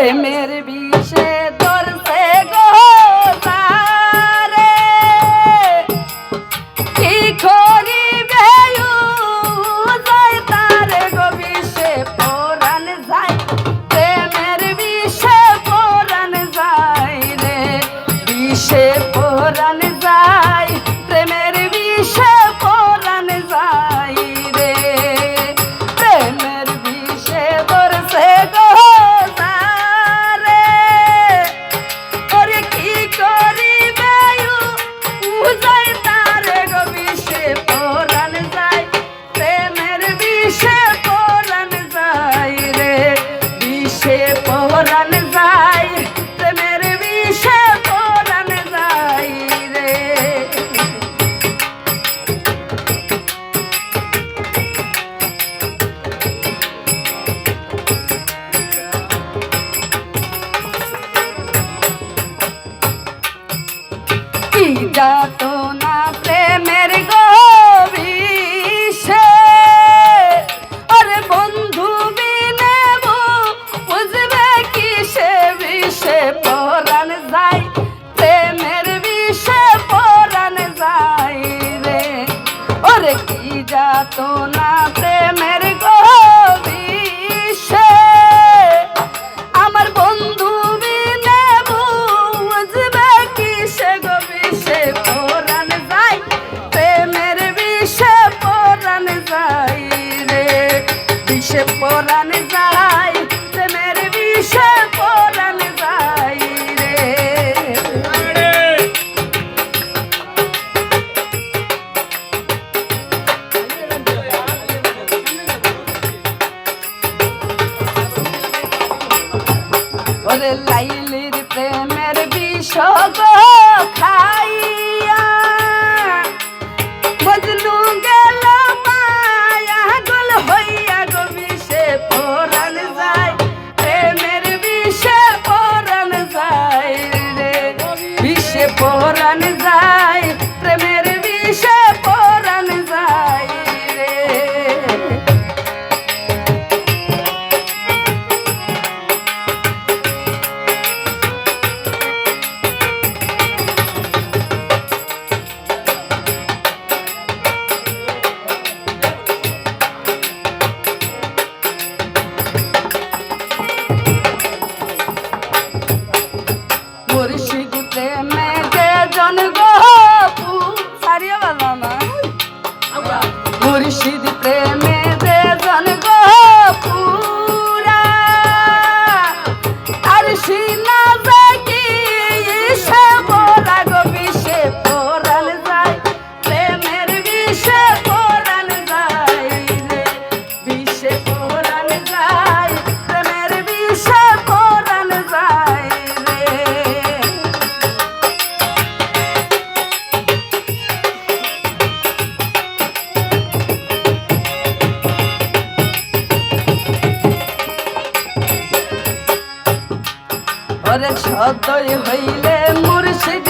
প্রেমের বিষে ধরছে গো তারে কি করিবে যায় তারে গো বিষে পরাণ যায় প্রেমের বিষে পরাণ যায় রে বিষে পরাণ যায় প্রেমের বিষে পরাণ যায় রে প্রেমের বিষে ধরছে গো পরাণ যায় প্রেমের বিষে পরাণ যায় রে কি যাতনা প্রেমের গো বিষে আরে বন্ধু বিনে বুঝবে কিসে বিষে পরাণ যায় প্রেমের বিষে পরাণ যায় রে ওরে কি যাতনা প্রেমের গো বিষে আমার বন্ধু বিনে বুঝবে কিসে গো বিষে পরাণ যায় প্রেমের বিষে পরাণ যায় রে বিষে পরাণ যায় প্রেমের বিষে পরাণ যায় রে ওরে লাইলির প্রেমের বিষ গো খাইয়া মজনু গেল মায়া গোল হইয়া গো বিষে পরাণ যায় প্রেমের বিষে পরাণ যায় রে বিষে পরাণ যায় প্রেমের বিষে পরাণ যায় রে মুর্শিদ প্রেমে যে জন গো সারিয়া বাবা মুর্শিদ প্রেমে যে জন গো পুরা আর সিনা কি সে বলা গো বিষে পরাণ যায় প্রেমের বিষে পরাণ যায় রে বিষে পরাণ যায় প্রেমের বিষে পরাণ যায় রে ওরে সদয় হইলে মুর্শিদ